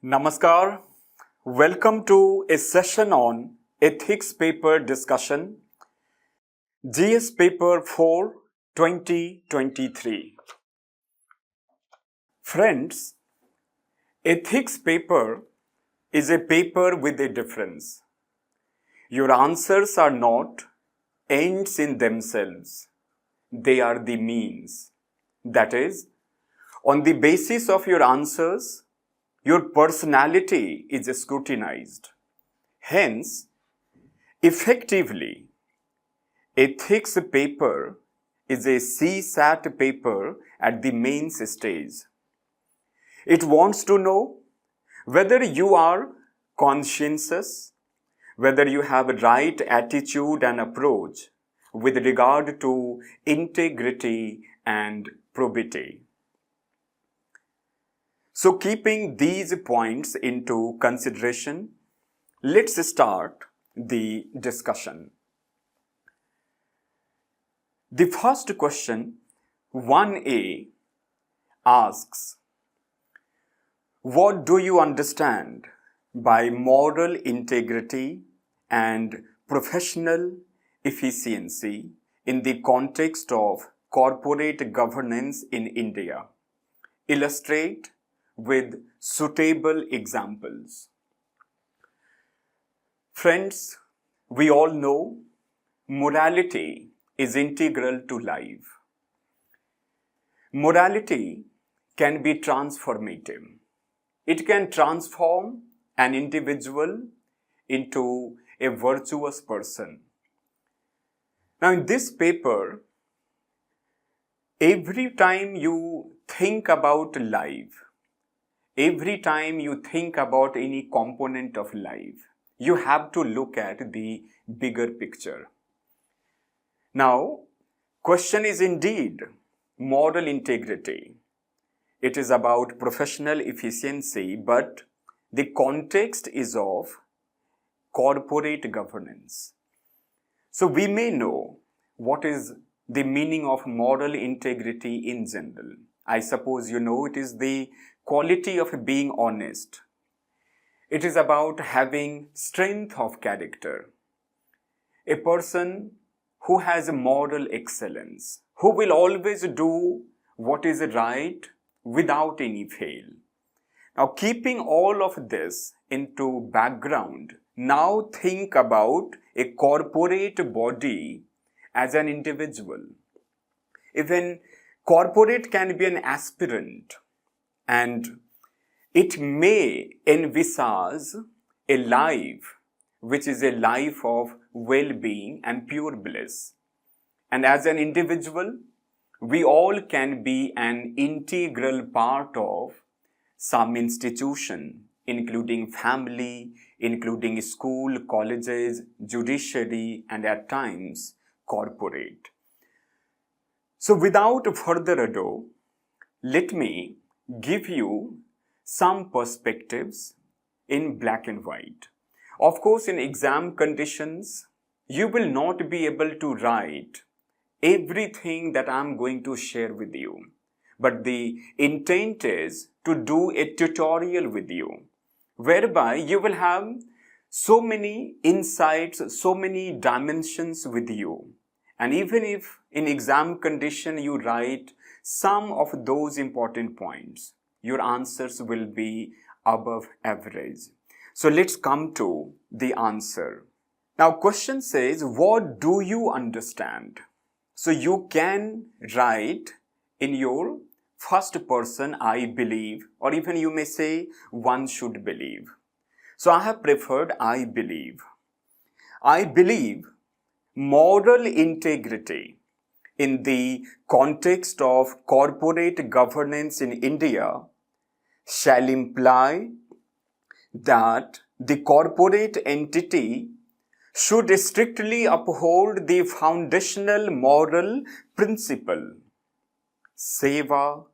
Namaskar. Welcome to a session on Ethics Paper Discussion, GS Paper 4 2023. Friends, Ethics Paper is a paper with a difference. Your answers are not ends in themselves. They are the means. That is, on the basis of your answers, your personality is scrutinized. Hence, effectively, ethics paper is a CSAT paper at the mains stage. It wants to know whether you are conscientious, whether you have a right attitude and approach with regard to integrity and probity. So keeping these points into consideration, let's start the discussion. The first question, 1A, asks, what do you understand by moral integrity and professional efficiency in the context of corporate governance in India? Illustrate with suitable examples. Friends, we all know morality is integral to life. Morality can be transformative. It can transform an individual into a virtuous person. Now, in this paper, every time you think about life, every time you think about any component of life, you have to look at the bigger picture. Now, question is indeed moral integrity. It is about professional efficiency, but the context is of corporate governance. So we may know what is the meaning of moral integrity in general. I suppose you know it is the quality of being honest. It is about having strength of character. A person who has moral excellence, who will always do what is right without any fail. Now, keeping all of this into background, now think about a corporate body as an individual. Even corporate can be an aspirant, and it may envisage a life which is a life of well-being and pure bliss. And as an individual, we all can be an integral part of some institution, including family, including school, colleges, judiciary, and at times corporate. So without further ado, let me give you some perspectives in black and white. Of course, in exam conditions, you will not be able to write everything that I'm going to share with you. But the intent is to do a tutorial with you, whereby you will have so many insights, so many dimensions with you. And even if in exam condition you write some of those important points, your answers will be above average. So let's come to the answer. Now, question says, what do you understand? So you can write in your first person, I believe, or even you may say, one should believe. So I have preferred I believe. I believe moral integrity in the context of corporate governance in India shall imply that the corporate entity should strictly uphold the foundational moral principle, seva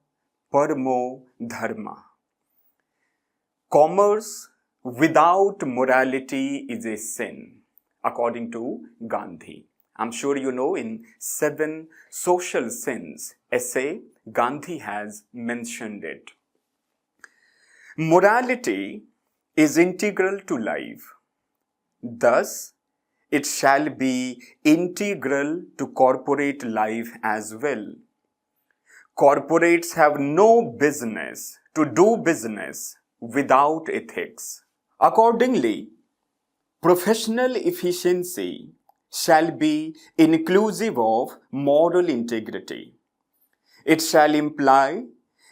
paramo dharma. Commerce without morality is a sin, according to Gandhi. I'm sure you know in 7 Social Sins essay, Gandhi has mentioned it. Morality is integral to life. Thus, it shall be integral to corporate life as well. Corporates have no business to do business without ethics. Accordingly, professional efficiency shall be inclusive of moral integrity. It shall imply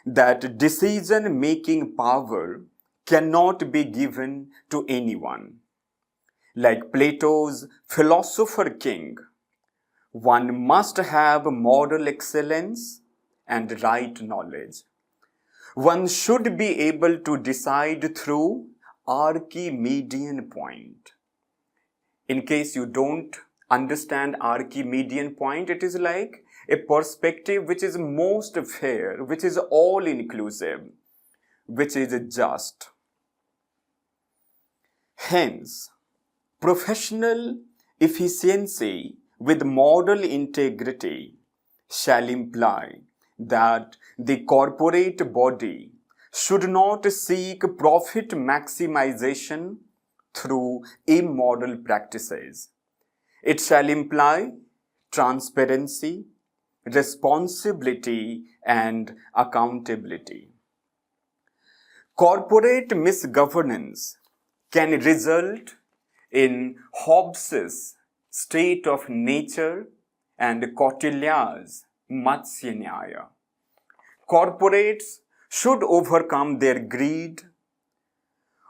that decision-making power cannot be given to anyone. Like Plato's philosopher king, one must have moral excellence and right knowledge. One should be able to decide through Archimedean point. In case you don't understand Archimedean point, it is like a perspective which is most fair, which is all inclusive, which is just. Hence, professional efficiency with moral integrity shall imply that the corporate body should not seek profit maximization through immoral practices. It shall imply transparency, responsibility, and accountability. Corporate misgovernance can result in Hobbes's state of nature and Kautilya's Matsya Nyaya. Corporates should overcome their greed.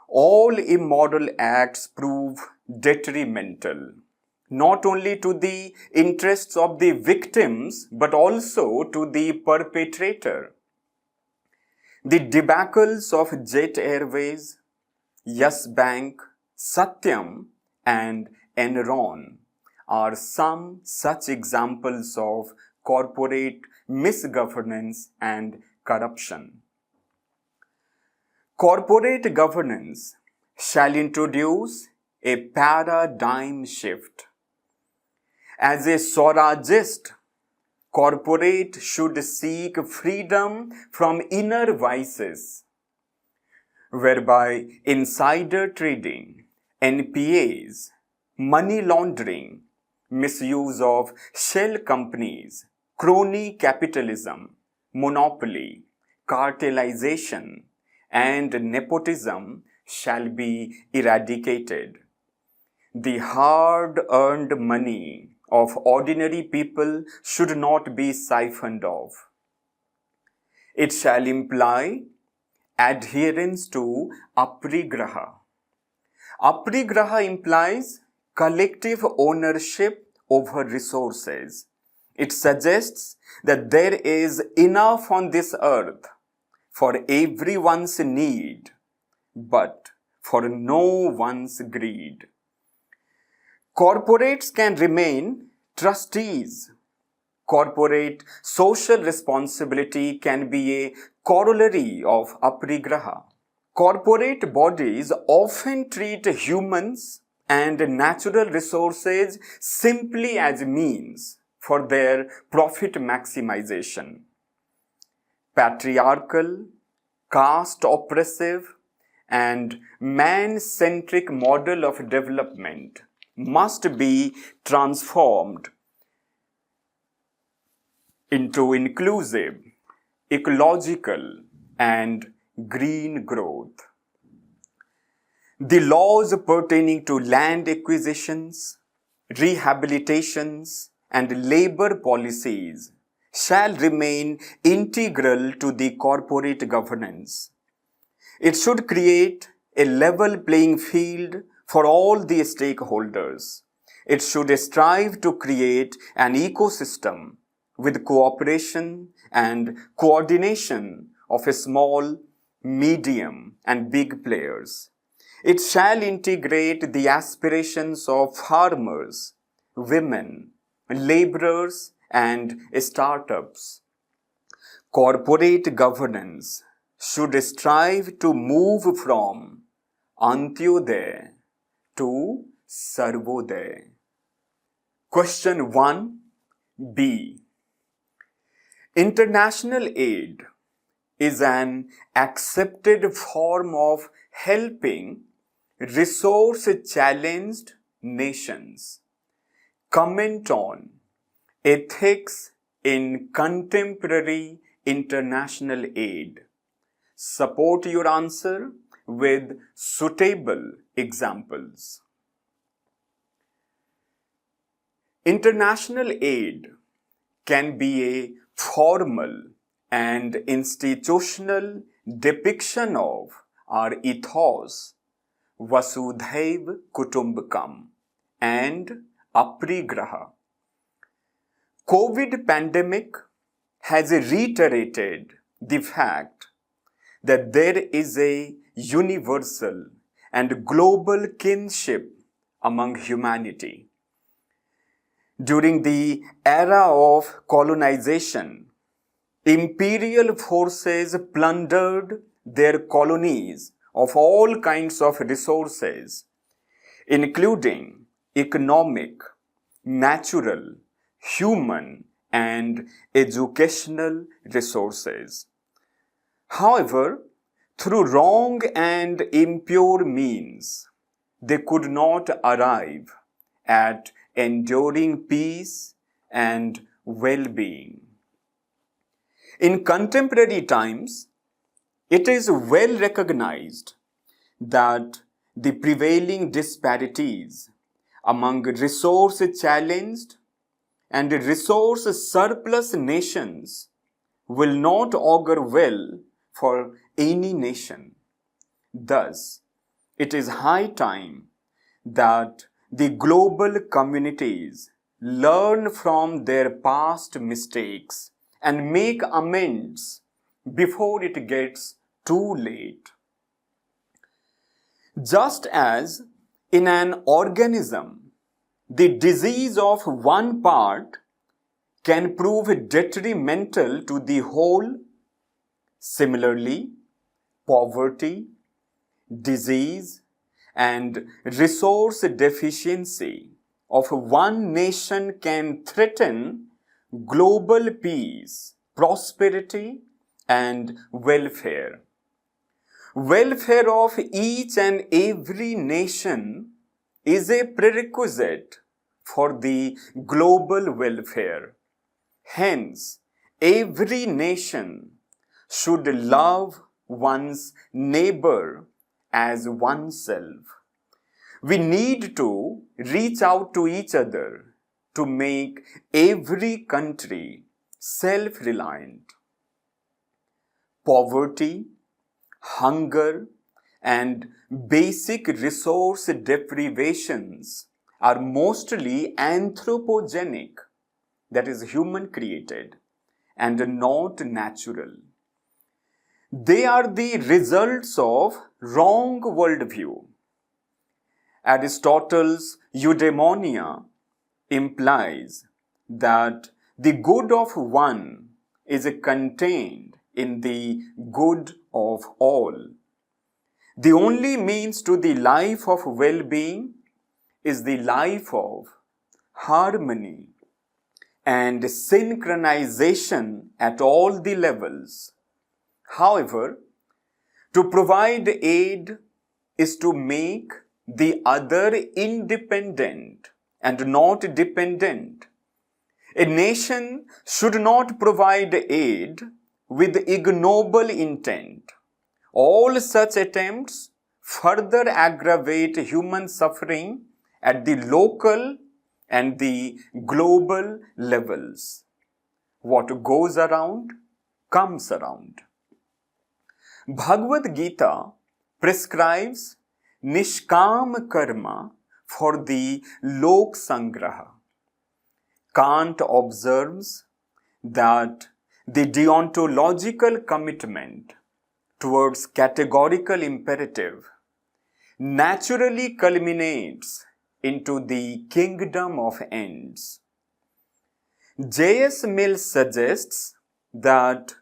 All immoral acts prove detrimental, not only to the interests of the victims, but also to the perpetrator. The debacles of Jet Airways, Yes Bank, Satyam, and Enron are some such examples of corporate misgovernance and corruption. Corporate governance shall introduce a paradigm shift. As a Swarajist, corporate should seek freedom from inner vices, whereby insider trading, NPAs, money laundering, misuse of shell companies, crony capitalism, monopoly, cartelization, and nepotism shall be eradicated. The hard-earned money of ordinary people should not be siphoned off. It shall imply adherence to aparigraha. Aparigraha implies collective ownership over resources. It suggests that there is enough on this earth for everyone's need, but for no one's greed. Corporates can remain trustees. Corporate social responsibility can be a corollary of aparigraha. Corporate bodies often treat humans and natural resources simply as means for their profit maximization. Patriarchal, caste oppressive, and man-centric model of development must be transformed into inclusive, ecological, and green growth. The laws pertaining to land acquisitions, rehabilitations, and labor policies shall remain integral to the corporate governance. It should create a level playing field for all the stakeholders. It should strive to create an ecosystem with cooperation and coordination of a small, medium, and big players. It shall integrate the aspirations of farmers, women, laborers, and startups. Corporate governance should strive to move from Antyodaya to Sarvodaya. Question 1b. International aid is an accepted form of helping resource-challenged nations. Comment on ethics in contemporary international aid. Support your answer with suitable examples. International aid can be a formal and institutional depiction of our ethos, Vasudhaiv Kutumbakam and Aparigraha. COVID pandemic has reiterated the fact that there is a universal and global kinship among humanity. During the era of colonization, imperial forces plundered their colonies of all kinds of resources, including economic, natural, human, and educational resources. However, through wrong and impure means, they could not arrive at enduring peace and well-being. In contemporary times, it is well recognized that the prevailing disparities among resource-challenged and resource-surplus nations will not augur well for any nation. Thus, it is high time that the global communities learn from their past mistakes and make amends before it gets too late. Just as in an organism, the disease of one part can prove detrimental to the whole, similarly, poverty, disease, and resource deficiency of one nation can threaten global peace, prosperity, and welfare. Welfare of each and every nation is a prerequisite for the global welfare. Hence, every nation should love one's neighbor as oneself. We need to reach out to each other to make every country self-reliant. Poverty, hunger, and basic resource deprivations are mostly anthropogenic, that is human created, and not natural. They are the results of wrong worldview. Aristotle's eudaimonia implies that the good of one is contained in the good of all. The only means to the life of well-being is the life of harmony and synchronization at all the levels. However, to provide aid is to make the other independent and not dependent. A nation should not provide aid with ignoble intent. All such attempts further aggravate human suffering at the local and the global levels. What goes around comes around. Bhagavad Gita prescribes Nishkam Karma for the Lok Sangraha. Kant observes that the deontological commitment towards categorical imperative naturally culminates into the kingdom of ends. J.S. Mill suggests that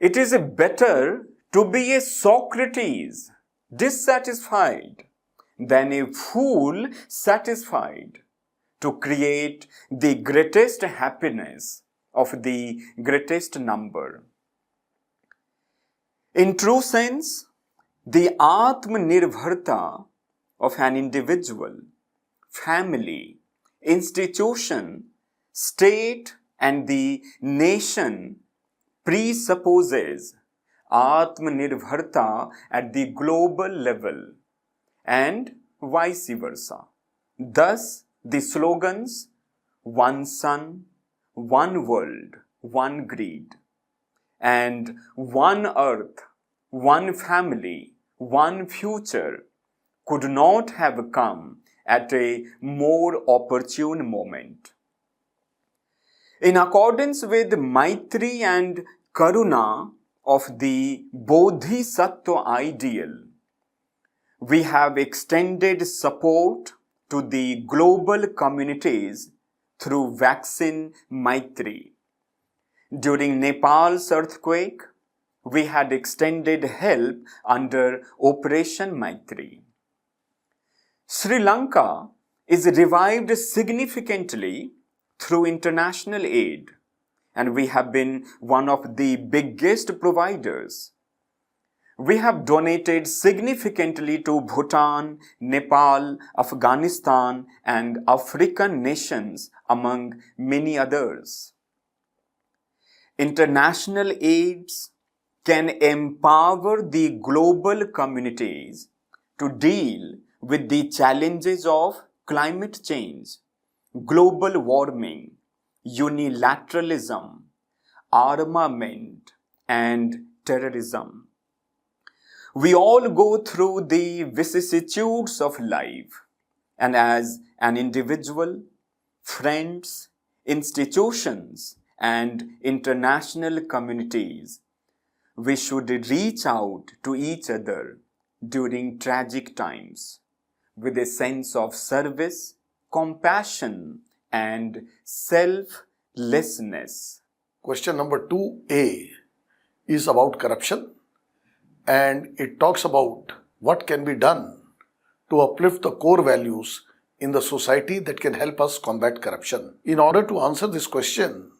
it is better to be a Socrates dissatisfied than a fool satisfied to create the greatest happiness of the greatest number. In true sense, the Atmanirbharta of an individual, family, institution, state, and the nation presupposes Atmanirbharta at the global level and vice versa. Thus, the slogans One Sun, One World, One Greed, and One Earth, One Family, One Future could not have come at a more opportune moment. In accordance with Maitri and Karuna of the Bodhisattva ideal, we have extended support to the global communities through Vaccine Maitri. During Nepal's earthquake, we had extended help under Operation Maitri. Sri Lanka is revived significantly through international aid, and we have been one of the biggest providers. We have donated significantly to Bhutan, Nepal, Afghanistan, and African nations, among many others. International aids can empower the global communities to deal with the challenges of climate change, global warming, unilateralism, armament, and terrorism. We all go through the vicissitudes of life, and as an individual, friends, institutions, and international communities, we should reach out to each other during tragic times with a sense of service, compassion, and selflessness. Question number 2A is about corruption, and it talks about what can be done to uplift the core values in the society that can help us combat corruption. In order to answer this question,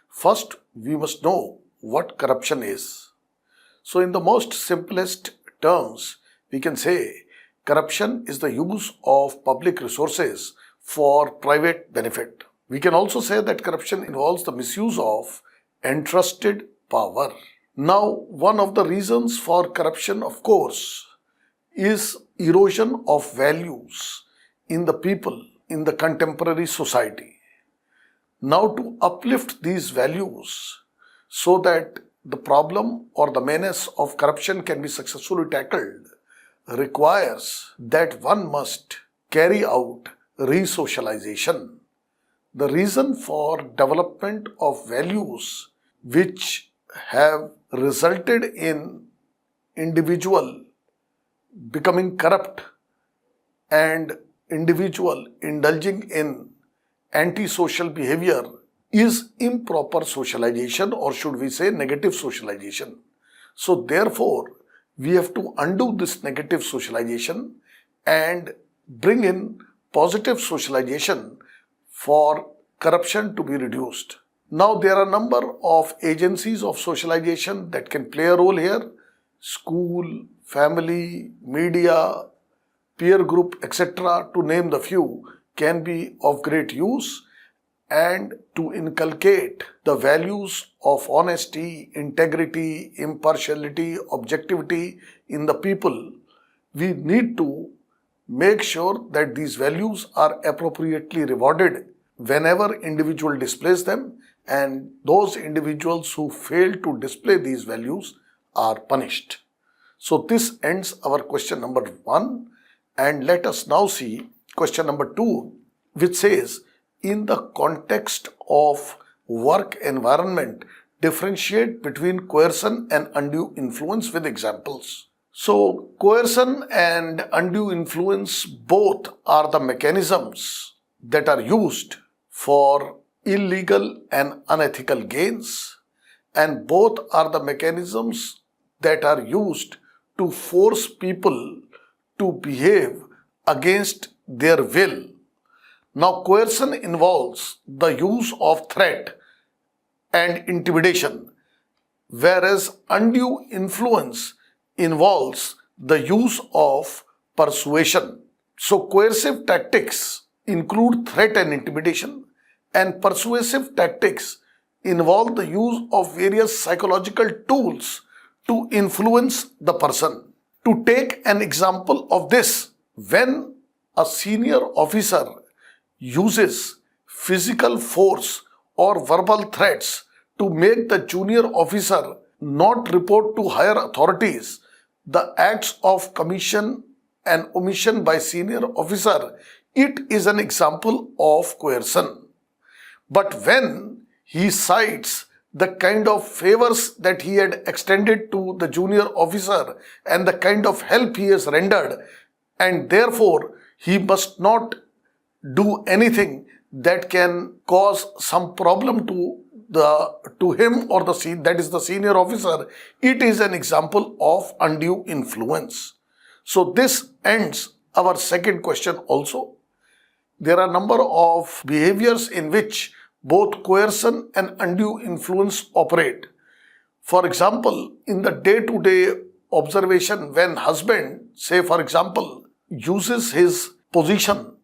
first we must know what corruption is. So in the most simplest terms, we can say corruption is the use of public resources for private benefit. We can also say that corruption involves the misuse of entrusted power. Now, one of the reasons for corruption, of course, is erosion of values in the people, in the contemporary society. Now, to uplift these values so that the problem or the menace of corruption can be successfully tackled requires that one must carry out re-socialization. The reason for development of values which have resulted in individual becoming corrupt and individual indulging in antisocial behavior is improper socialization, or should we say negative socialization. So therefore, we have to undo this negative socialization and bring in positive socialization for corruption to be reduced. Now there are a number of agencies of socialization that can play a role here. School, family, media, peer group, etc., to name the few, can be of great use. And to inculcate the values of honesty, integrity, impartiality, objectivity in the people, we need to make sure that these values are appropriately rewarded whenever individual displays them, and those individuals who fail to display these values are punished. So this ends our question number 1, and let us now see question number 2, which says, in the context of work environment, differentiate between coercion and undue influence with examples. So, coercion and undue influence both are the mechanisms that are used for illegal and unethical gains, and both are the mechanisms that are used to force people to behave against their will. Now, coercion involves the use of threat and intimidation, whereas undue influence involves the use of persuasion. So coercive tactics include threat and intimidation, and persuasive tactics involve the use of various psychological tools to influence the person. To take an example of this, when a senior officer uses physical force or verbal threats to make the junior officer not report to higher authorities the acts of commission and omission by senior officer, it is an example of coercion. But when he cites the kind of favors that he had extended to the junior officer and the kind of help he has rendered, and therefore he must not do anything that can cause some problem to him or the senior officer, it is an example of undue influence. So this ends our second question also. There are a number of behaviors in which both coercion and undue influence operate. For example, in the day-to-day observation, when husband, say for example, uses his position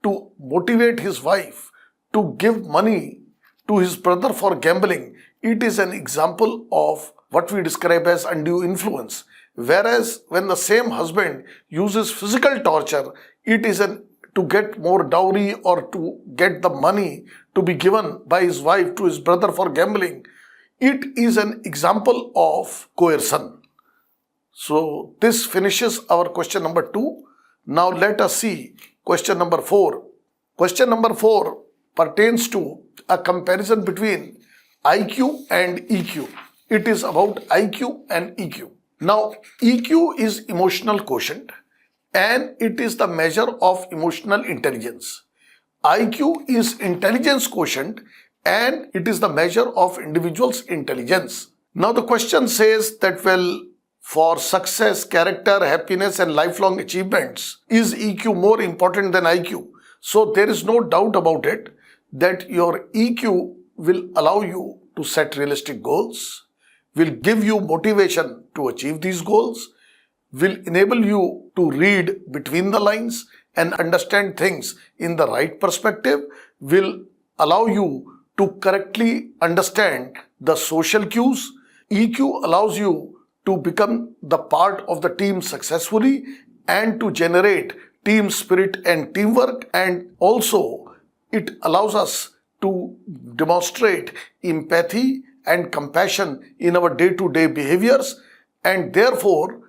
to motivate his wife to give money to his brother for gambling, it is an example of what we describe as undue influence. Whereas when the same husband uses physical torture, it is to get more dowry or to get the money to be given by his wife to his brother for gambling, it is an example of coercion. So this finishes our question number 2. Now let us see question number 4. Question number 4 pertains to a comparison between IQ and EQ. It is about IQ and EQ. Now, EQ is emotional quotient and it is the measure of emotional intelligence. IQ is intelligence quotient and it is the measure of individual's intelligence. Now, the question says that, well, for success, character, happiness and lifelong achievements, is EQ more important than IQ? So, there is no doubt about it that your EQ will allow you to set realistic goals, will give you motivation to achieve these goals, will enable you to read between the lines and understand things in the right perspective, will allow you to correctly understand the social cues. EQ allows you to become the part of the team successfully and to generate team spirit and teamwork, and also it allows us to demonstrate empathy and compassion in our day-to-day behaviors and therefore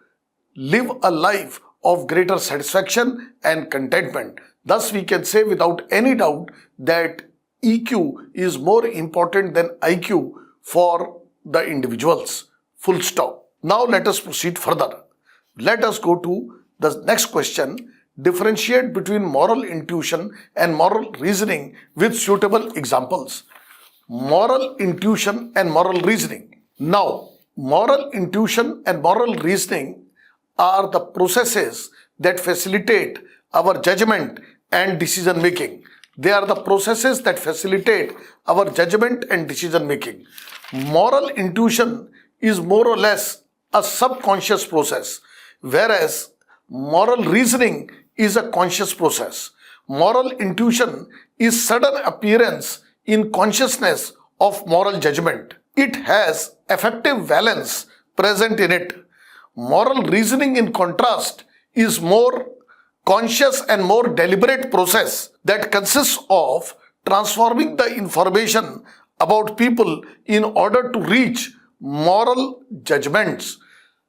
live a life of greater satisfaction and contentment. Thus, we can say without any doubt that EQ is more important than IQ for the individuals. Full stop. Now, let us proceed further. Let us go to the next question. Differentiate between moral intuition and moral reasoning with suitable examples. Moral intuition and moral reasoning. Now, moral intuition and moral reasoning are the processes that facilitate our judgment and decision making. They are the processes that facilitate our judgment and decision making. Moral intuition is more or less a subconscious process, whereas moral reasoning is a conscious process. Moral intuition is sudden appearance in consciousness of moral judgment. It has affective valence present in it. Moral reasoning, in contrast, is more conscious and more deliberate process that consists of transforming the information about people in order to reach moral judgments.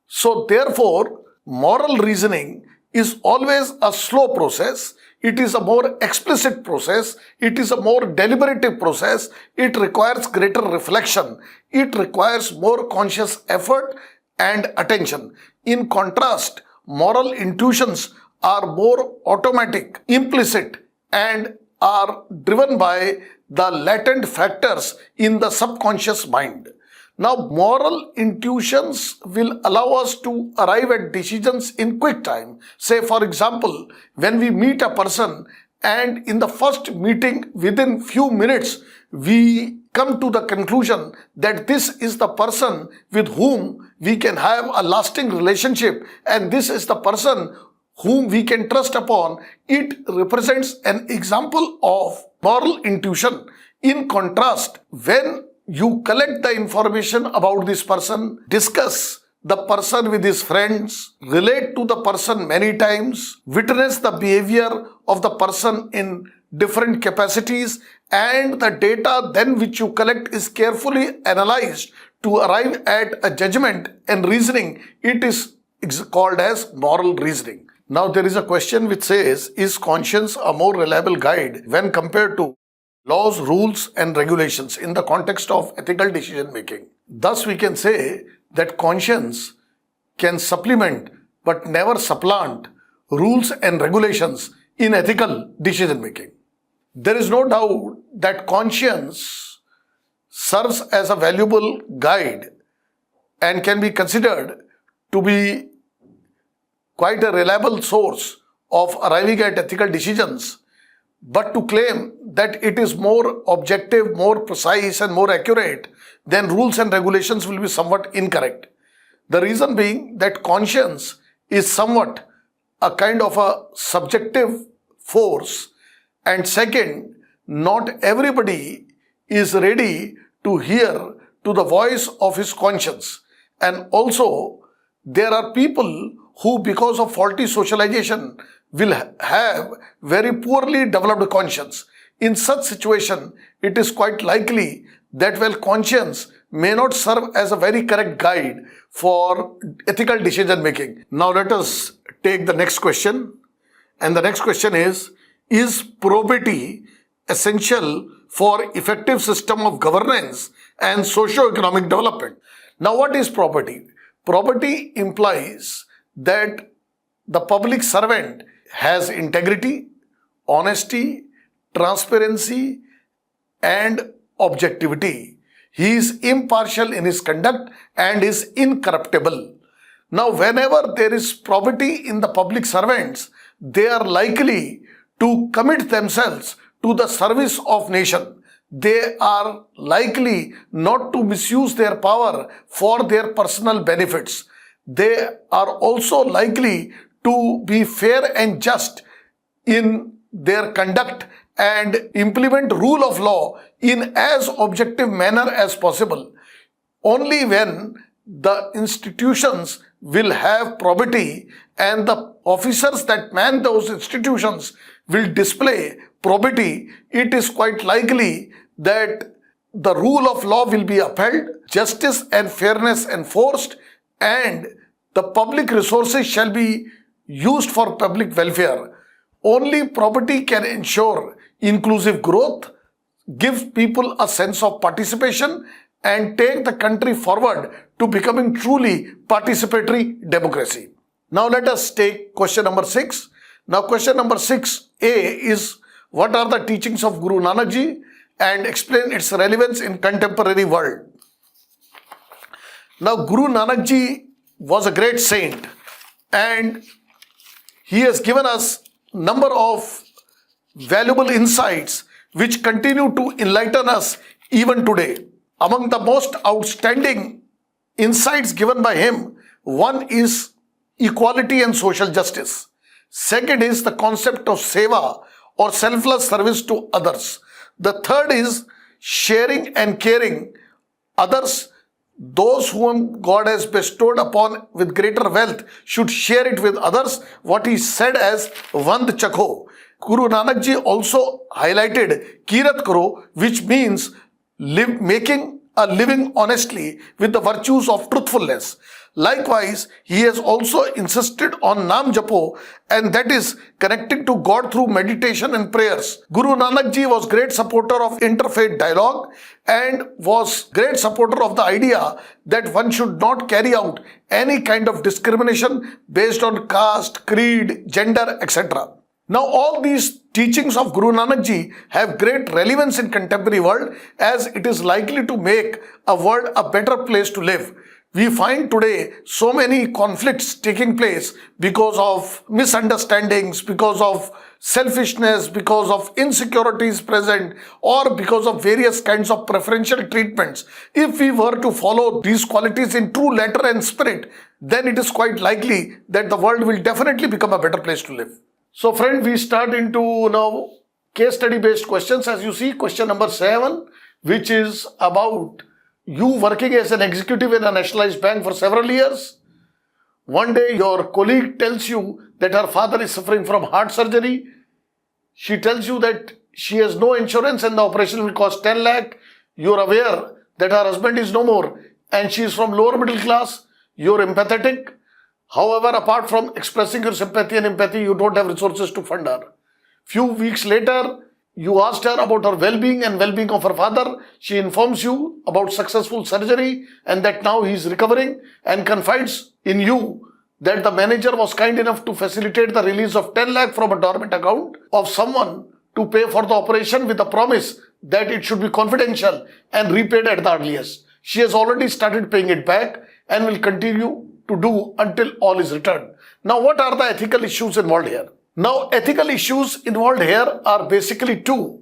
So therefore, moral reasoning is always a slow process. It is a more explicit process. It is a more deliberative process. It requires greater reflection. It requires more conscious effort and attention. In contrast, moral intuitions are more automatic, implicit, and are driven by the latent factors in the subconscious mind. Now, moral intuitions will allow us to arrive at decisions in quick time. Say, for example, when we meet a person and in the first meeting, within few minutes, we come to the conclusion that this is the person with whom we can have a lasting relationship and this is the person whom we can trust upon, it represents an example of moral intuition. In contrast, when you collect the information about this person, discuss the person with his friends, relate to the person many times, witness the behavior of the person in different capacities, and the data then which you collect is carefully analyzed to arrive at a judgment and reasoning, it is called as moral reasoning. Now there is a question which says, is conscience a more reliable guide when compared to laws, rules and regulations in the context of ethical decision making? Thus we can say that conscience can supplement but never supplant rules and regulations in ethical decision making. There is no doubt that conscience serves as a valuable guide and can be considered to be quite a reliable source of arriving at ethical decisions. But to claim that it is more objective, more precise and more accurate than rules and regulations will be somewhat incorrect. The reason being that conscience is somewhat a kind of a subjective force, and second, not everybody is ready to hear to the voice of his conscience. And also, there are people who because of faulty socialization will have very poorly developed conscience. In such situation, it is quite likely that while conscience may not serve as a very correct guide for ethical decision making. Now let us take the next question. And the next question is probity essential for effective system of governance and socio-economic development? Now what is probity? Probity implies that the public servant has integrity, honesty, transparency and objectivity. He is impartial in his conduct and is incorruptible. Now whenever there is probity in the public servants, they are likely to commit themselves to the service of nation. They are likely not to misuse their power for their personal benefits. They are also likely to be fair and just in their conduct and implement rule of law in as objective manner as possible. Only when the institutions will have probity and the officers that man those institutions will display probity, it is quite likely that the rule of law will be upheld, justice and fairness enforced, and the public resources shall be used for public welfare. Only probity can ensure inclusive growth, give people a sense of participation, and take the country forward to becoming truly participatory democracy. Now let us take question number 6. Now question number 6A is, what are the teachings of Guru Nanak Ji and explain its relevance in contemporary world? Now Guru Nanak Ji was a great saint and he has given us number of valuable insights which continue to enlighten us even today. Among the most outstanding insights given by him, one is equality and social justice. Second is the concept of seva or selfless service to others. The third is sharing and caring others. Those whom God has bestowed upon with greater wealth should share it with others, what he said as Vand Chakho. Guru Nanak Ji also highlighted Kirat Karo, which means making a living honestly with the virtues of truthfulness. Likewise, he has also insisted on Nam Japo, and that is connecting to God through meditation and prayers. Guru Nanak Ji was great supporter of interfaith dialogue and was great supporter of the idea that one should not carry out any kind of discrimination based on caste, creed, gender, etc. Now all these teachings of Guru Nanak Ji have great relevance in contemporary world as it is likely to make a world a better place to live. We find today so many conflicts taking place because of misunderstandings, because of selfishness, because of insecurities present, or because of various kinds of preferential treatments. If we were to follow these qualities in true letter and spirit, then it is quite likely that the world will definitely become a better place to live. So friend, we start into now case study based questions. As you see, question number 7, which is about you working as an executive in a nationalized bank for several years. One day your colleague tells you that her father is suffering from heart surgery. She tells you that she has no insurance and the operation will cost 10 lakh. You are aware that her husband is no more and she is from lower middle class. You are empathetic. However, apart from expressing your sympathy and empathy, you don't have resources to fund her. Few weeks later, you asked her about her well-being and well-being of her father. She informs you about successful surgery and that now he is recovering, and confides in you that the manager was kind enough to facilitate the release of 10 lakh from a dormant account of someone to pay for the operation with a promise that it should be confidential and repaid at the earliest. She has already started paying it back and will continue to do until all is returned. Now, what are the ethical issues involved here? Now, ethical issues involved here are basically two.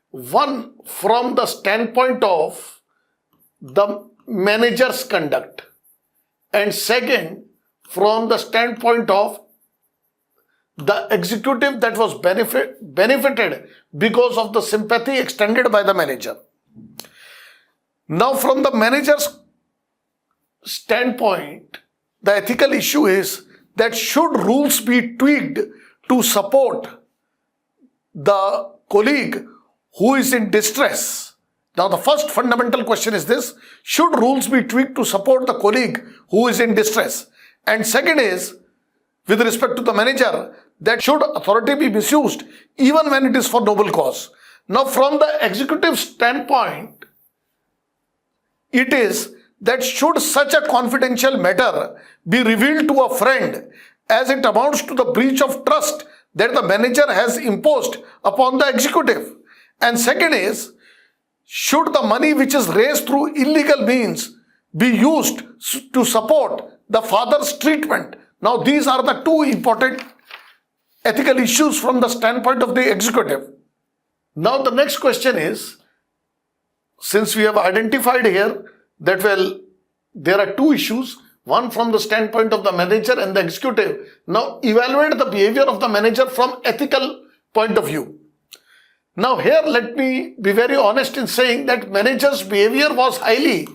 One, from the standpoint of the manager's conduct, and second, from the standpoint of the executive that was benefited because of the sympathy extended by the manager. Now, from the manager's standpoint, the ethical issue is that should rules be tweaked to support the colleague who is in distress. Now, the first fundamental question is this: should rules be tweaked to support the colleague who is in distress? And second is, with respect to the manager, that should authority be misused even when it is for noble cause? Now, from the executive standpoint, it is that should such a confidential matter be revealed to a friend, as it amounts to the breach of trust that the manager has imposed upon the executive. And second is, should the money which is raised through illegal means be used to support the father's treatment? Now, these are the two important ethical issues from the standpoint of the executive. Now, the next question is, since we have identified here that, well, there are two issues, one from the standpoint of the manager and the executive. Now, evaluate the behavior of the manager from ethical point of view. Now, here let me be very honest in saying that manager's behavior was highly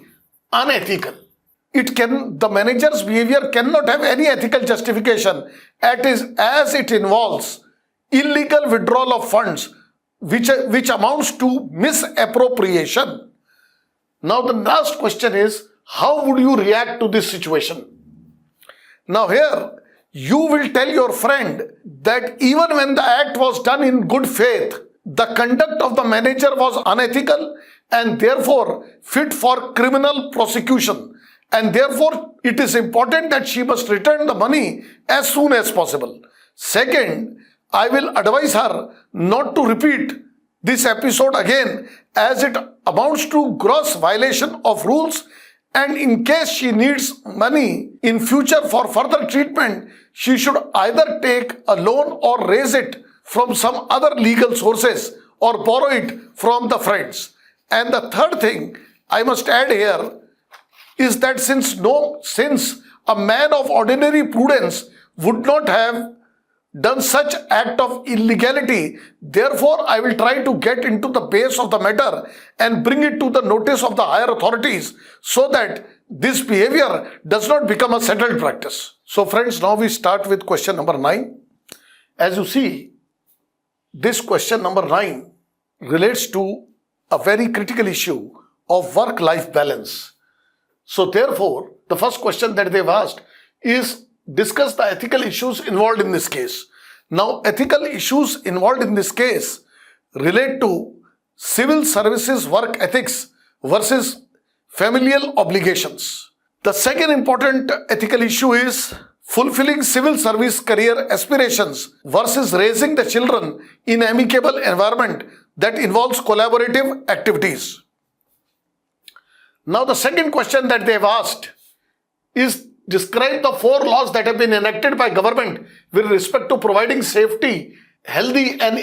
unethical. The manager's behavior cannot have any ethical justification as it involves illegal withdrawal of funds, which amounts to misappropriation. Now, the last question is, how would you react to this situation? Now, here you will tell your friend that even when the act was done in good faith, the conduct of the manager was unethical and therefore fit for criminal prosecution, and therefore it is important that she must return the money as soon as possible. Second, I will advise her not to repeat this episode again, as it amounts to gross violation of rules, and in case she needs money in future for further treatment, she should either take a loan or raise it from some other legal sources or borrow it from the friends. And the third thing I must add here is that since a man of ordinary prudence would not have done such act of illegality, therefore I will try to get into the base of the matter and bring it to the notice of the higher authorities so that this behavior does not become a settled practice. So friends, now we start with question number 9. As you see, this question number 9 relates to a very critical issue of work-life balance. So therefore, the first question that they've asked is, discuss the ethical issues involved in this case. Now, ethical issues involved in this case relate to civil services work ethics versus familial obligations. The second important ethical issue is fulfilling civil service career aspirations versus raising the children in amicable environment that involves collaborative activities. Now, the second question that they have asked is describe the 4 laws that have been enacted by government with respect to providing safety, healthy and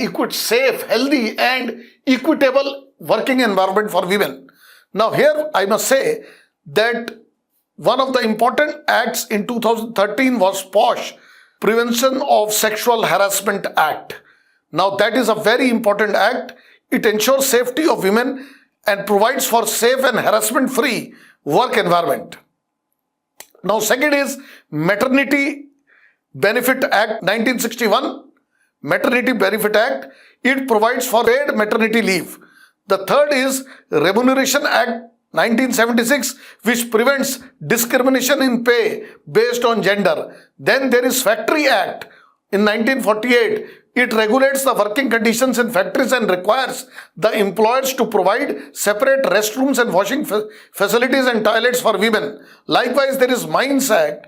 equitable working environment for women. Now here I must say that one of the important acts in 2013 was POSH, Prevention of Sexual Harassment Act. Now that is a very important act. It ensures safety of women and provides for safe and harassment-free work environment. Now second is Maternity Benefit Act 1961. Maternity Benefit Act. It provides for paid maternity leave. The third is Remuneration Act 1976, which prevents discrimination in pay based on gender. Then there is Factory Act in 1948. It regulates the working conditions in factories and requires the employers to provide separate restrooms and washing facilities and toilets for women. Likewise, there is Mines Act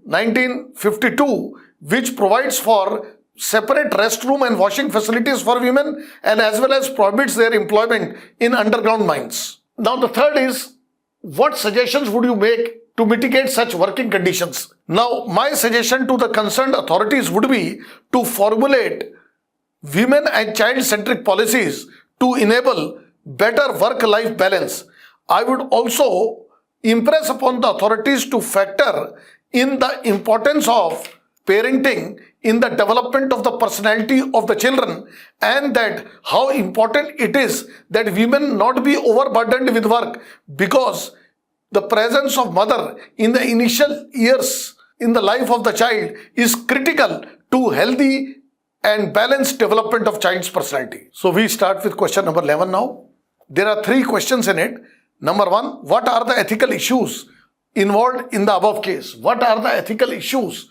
1952, which provides for separate restroom and washing facilities for women and as well as prohibits their employment in underground mines. Now the third is, what suggestions would you make to mitigate such working conditions? Now my suggestion to the concerned authorities would be to formulate women and child-centric policies to enable better work-life balance. I would also impress upon the authorities to factor in the importance of parenting in the development of the personality of the children, and that how important it is that women not be overburdened with work, because the presence of mother in the initial years in the life of the child is critical to healthy and balanced development of child's personality. So we start with question number 11 now. There are 3 questions in it. Number 1, what are the ethical issues involved in the above case? What are the ethical issues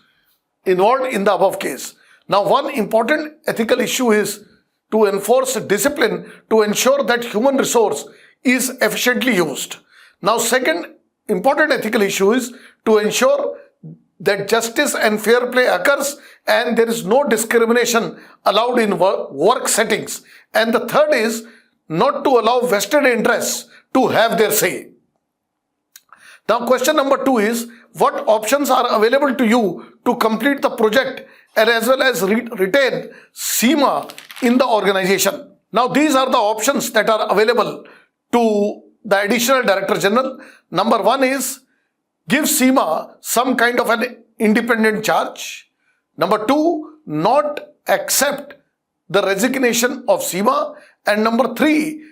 involved in the above case? Now, one important ethical issue is to enforce discipline to ensure that human resource is efficiently used. Now, second important ethical issue is to ensure that justice and fair play occurs and there is no discrimination allowed in work settings. And the third is not to allow vested interests to have their say. Now, question number 2 is, what options are available to you to complete the project and as well as retain SEMA in the organization? Now, these are the options that are available to the Additional Director General. Number 1 is give SEMA some kind of an independent charge. Number 2, not accept the resignation of SEMA. And number 3,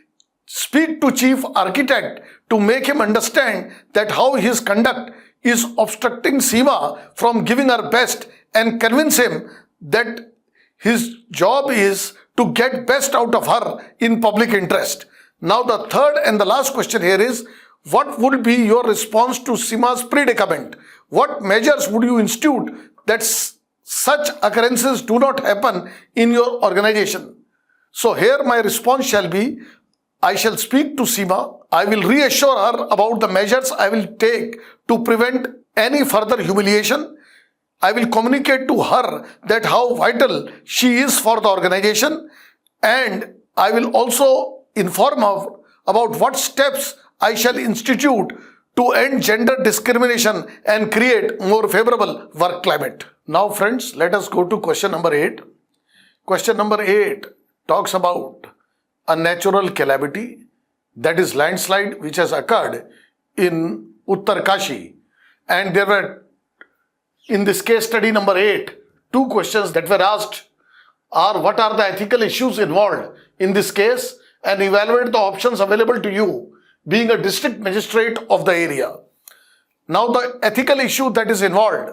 speak to Chief Architect to make him understand that how his conduct is obstructing SEMA from giving her best, and convince him that his job is to get best out of her in public interest. Now the third and the last question here is, what would be your response to SEMA's predicament? What measures would you institute that such occurrences do not happen in your organization? So here my response shall be, I shall speak to SEMA. I will reassure her about the measures I will take to prevent any further humiliation. I will communicate to her that how vital she is for the organization, and I will also inform her about what steps I shall institute to end gender discrimination and create more favorable work climate. Now friends, let us go to question number 8. Question number 8 talks about a natural calamity, that is landslide, which has occurred in Uttarkashi. And there were, in this case study number 8, 2 questions that were asked are, what are the ethical issues involved in this case, and evaluate the options available to you being a district magistrate of the area. Now the ethical issue that is involved,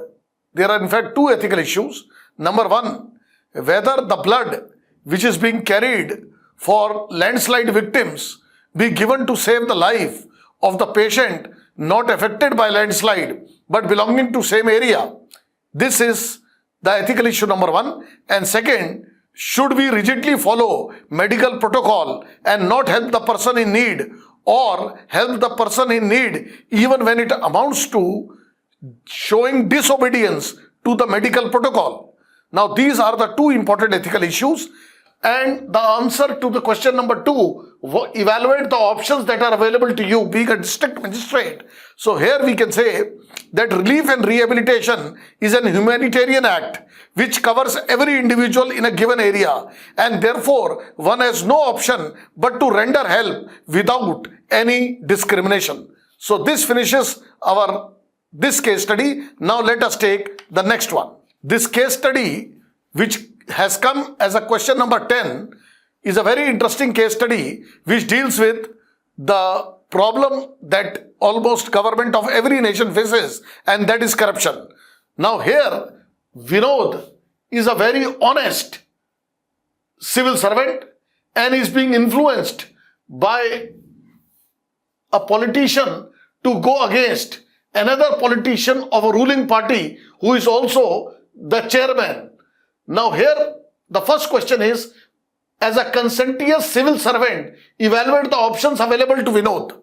there are in fact 2 ethical issues. Number 1, whether the blood which is being carried for landslide victims be given to save the life of the patient not affected by landslide but belonging to same area. This is the ethical issue number 1. And second, should we rigidly follow medical protocol and not help the person in need, or help the person in need even when it amounts to showing disobedience to the medical protocol? Now these are the 2 important ethical issues, And the answer to the question number 2, evaluate the options that are available to you being a district magistrate. So here we can say that relief and rehabilitation is an humanitarian act which covers every individual in a given area, and therefore one has no option but to render help without any discrimination. So this finishes this case study. Now let us take the next one. This case study, which has come as a question number 10, is a very interesting case study which deals with the problem that almost government of every nation faces, and that is corruption. Now here, Vinod is a very honest civil servant and is being influenced by a politician to go against another politician of a ruling party who is also the chairman. Now here, the first question is, as a conscientious civil servant, evaluate the options available to Vinod.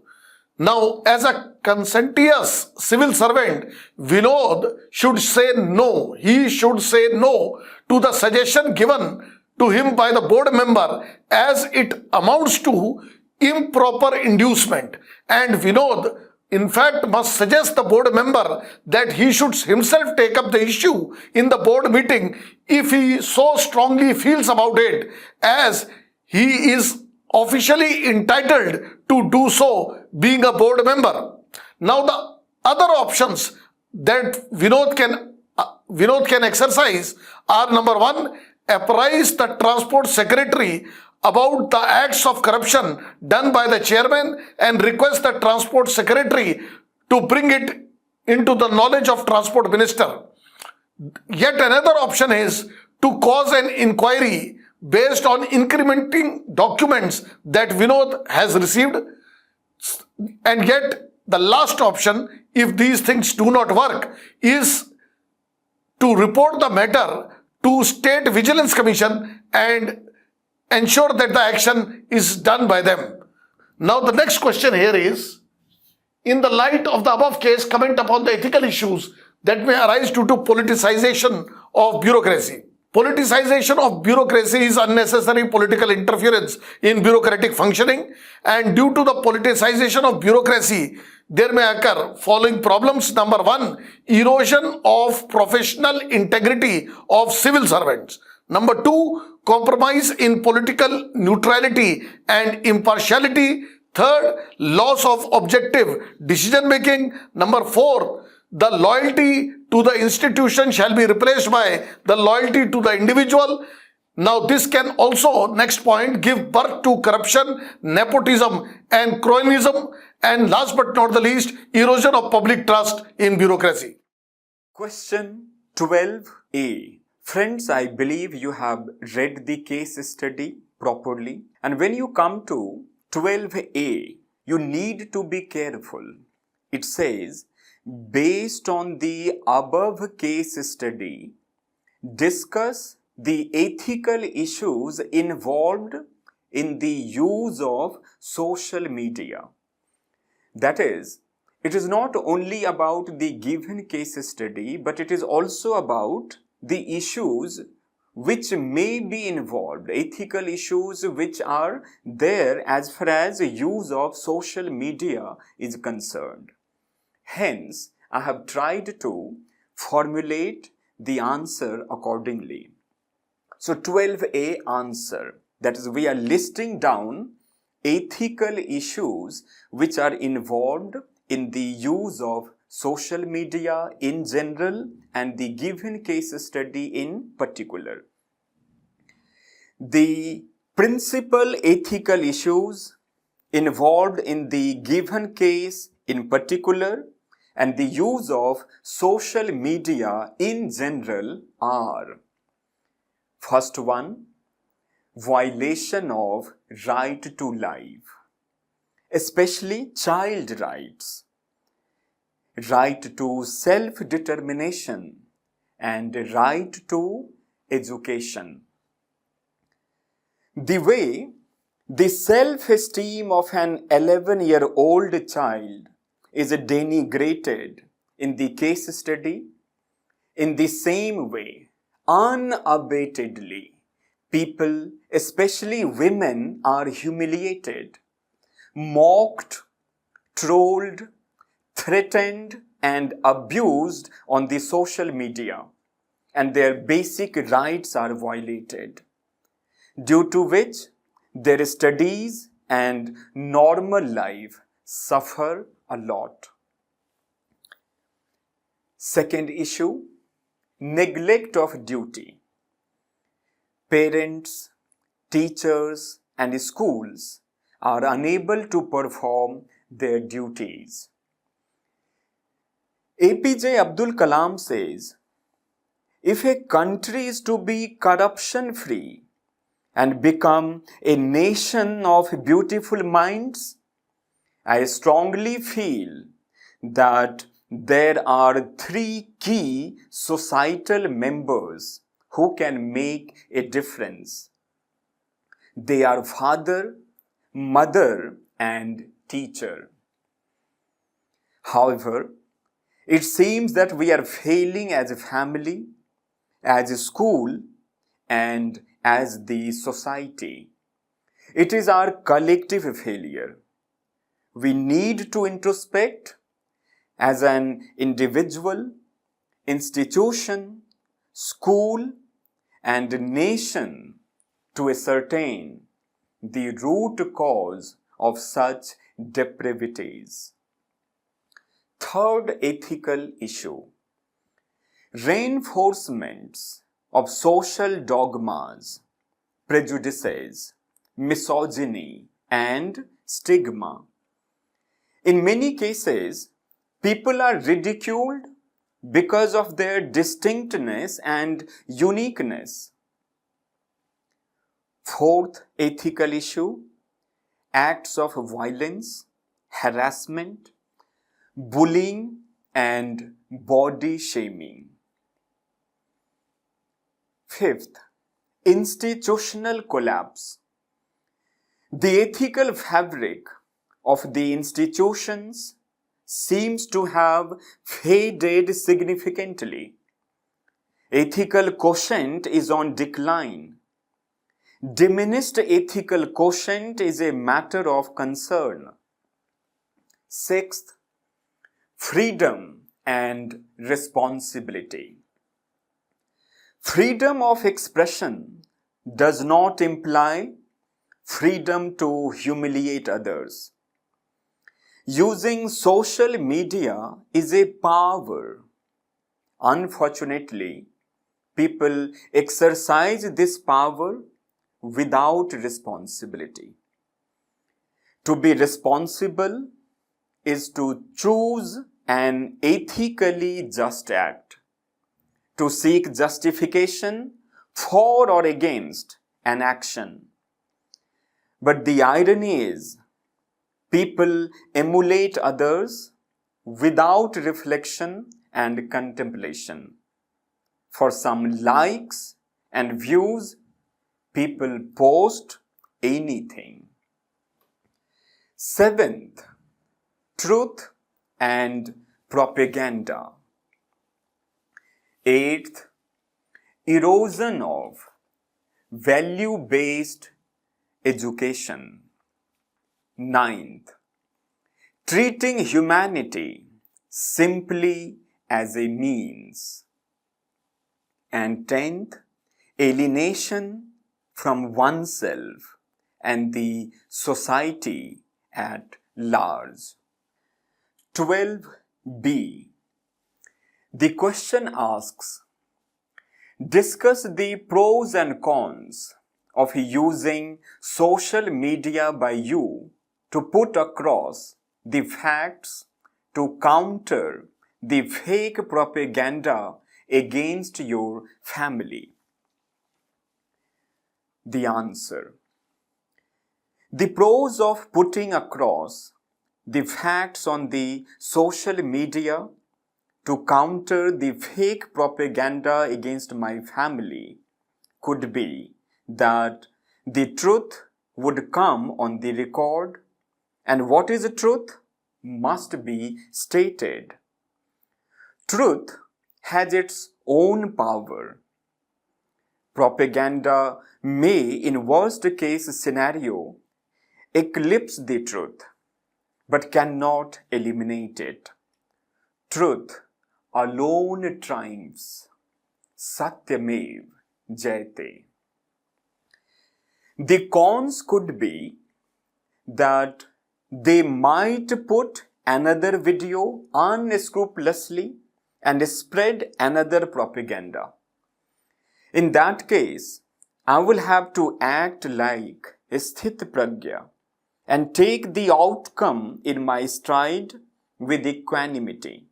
Now, as a conscientious civil servant, Vinod should say no. He should say no to the suggestion given to him by the board member, as it amounts to improper inducement. And Vinod, in fact, must suggest the board member that he should himself take up the issue in the board meeting if he so strongly feels about it, as he is officially entitled to do so, being a board member. Now the other options that Vinod can exercise are: number 1, apprise the transport secretary about the acts of corruption done by the chairman and request the transport secretary to bring it into the knowledge of transport minister. Yet another option is to cause an inquiry based on incriminating documents that Vinod has received. And yet the last option, if these things do not work, is to report the matter to State Vigilance Commission and ensure that the action is done by them. Now the next question here is, in the light of the above case, comment upon the ethical issues that may arise due to politicization of bureaucracy. Politicization of bureaucracy is unnecessary political interference in bureaucratic functioning, and due to the politicization of bureaucracy, there may occur following problems. Number 1, erosion of professional integrity of civil servants. Number 2, compromise in political neutrality and impartiality. Third, loss of objective decision making. Number 4, the loyalty to the institution shall be replaced by the loyalty to the individual. Now this can also, next point, give birth to corruption, nepotism and cronyism, and last but not the least, erosion of public trust in bureaucracy. Question 12A. Friends, I believe you have read the case study properly, and when you come to 12A, you need to be careful. It says, based on the above case study, discuss the ethical issues involved in the use of social media. That is, it is not only about the given case study, but it is also about the issues which may be involved, ethical issues which are there as far as use of social media is concerned. Hence, I have tried to formulate the answer accordingly. So 12A answer, that is, we are listing down ethical issues which are involved in the use of social media in general and the given case study in particular. The principal ethical issues involved in the given case in particular and the use of social media in general are: first one, violation of right to life, especially child rights, right to self-determination, and right to education. The way the self-esteem of an 11-year-old child is denigrated in the case study, in the same way, unabatedly, people, especially women, are humiliated, mocked, trolled, threatened, and abused on the social media, and their basic rights are violated, due to which their studies and normal life suffer a lot. Second issue, neglect of duty. Parents, teachers, and schools are unable to perform their duties. APJ Abdul Kalam says, if a country is to be corruption-free and become a nation of beautiful minds, I strongly feel that there are three key societal members who can make a difference. They are father, mother, and teacher. However, it seems that we are failing as a family, as a school, and as the society. It is our collective failure. We need to introspect as an individual, institution, school, and nation to ascertain the root cause of such depravities. Third ethical issue, reinforcements of social dogmas, prejudices, misogyny, and stigma. In many cases, people are ridiculed because of their distinctness and uniqueness. Fourth ethical issue, acts of violence, harassment, bullying, and body shaming. Fifth, institutional collapse. The ethical fabric of the institutions seems to have faded significantly. Ethical quotient is on decline. Diminished ethical quotient is a matter of concern. Sixth, freedom and responsibility. Freedom of expression does not imply freedom to humiliate others. Using social media is a power. Unfortunately, people exercise this power without responsibility. To be responsible is to choose an ethically just act, to seek justification for or against an action. But the irony is, people emulate others without reflection and contemplation. For some likes and views, people post anything. Seventh, truth and propaganda. Eighth, erosion of value-based education. Ninth, treating humanity simply as a means. And tenth, alienation from oneself and the society at large. 12b. The question asks, discuss the pros and cons of using social media by you to put across the facts to counter the fake propaganda against your family. The answer. The pros of putting across the facts on the social media to counter the fake propaganda against my family could be that the truth would come on the record, and what is the truth must be stated. Truth has its own power. Propaganda may, in worst case scenario, eclipse the truth, but cannot eliminate it. Truth alone triumphs. Satyamev Jayate. The cons could be that they might put another video unscrupulously and spread another propaganda. In that case, I will have to act like Sthit Pragya and take the outcome in my stride with equanimity.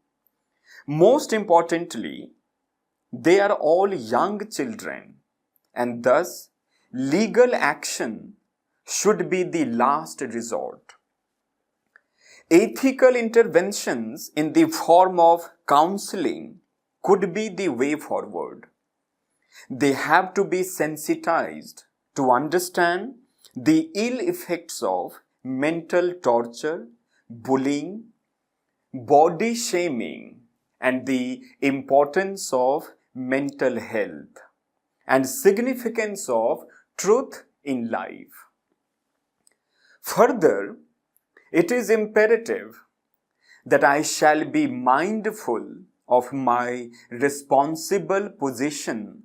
Most importantly, they are all young children, and thus legal action should be the last resort. Ethical interventions in the form of counseling could be the way forward. They have to be sensitized to understand the ill effects of mental torture, bullying, body shaming, and the importance of mental health and significance of truth in life. Further, it is imperative that I shall be mindful of my responsible position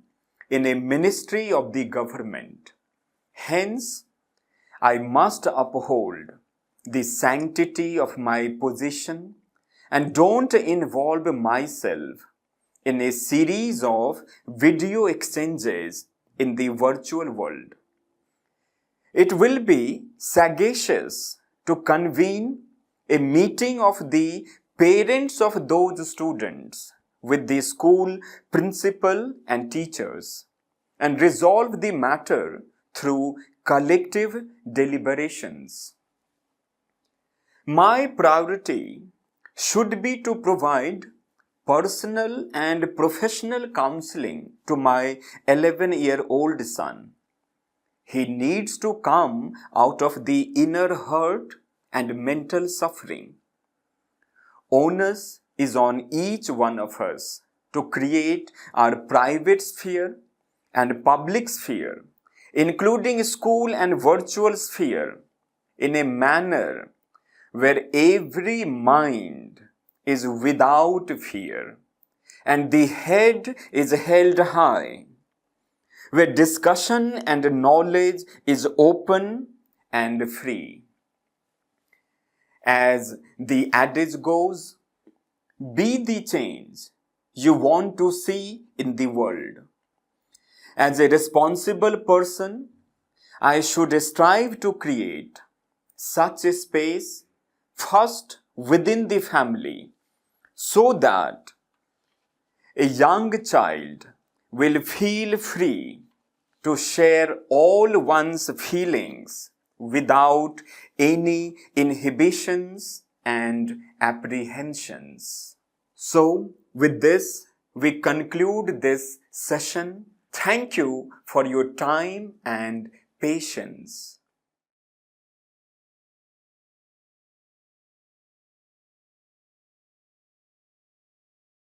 in a ministry of the government. Hence, I must uphold the sanctity of my position and don't involve myself in a series of video exchanges in the virtual world. It will be sagacious to convene a meeting of the parents of those students with the school principal and teachers and resolve the matter through collective deliberations. My priority should be to provide personal and professional counseling to my 11-year-old son. He needs to come out of the inner hurt and mental suffering. Onus is on each one of us to create our private sphere and public sphere, including school and virtual sphere, in a manner where every mind is without fear and the head is held high, where discussion and knowledge is open and free. As the adage goes, be the change you want to see in the world. As a responsible person, I should strive to create such a space first within the family so that a young child will feel free to share all one's feelings without any inhibitions and apprehensions. So, with this, we conclude this session. Thank you for your time and patience.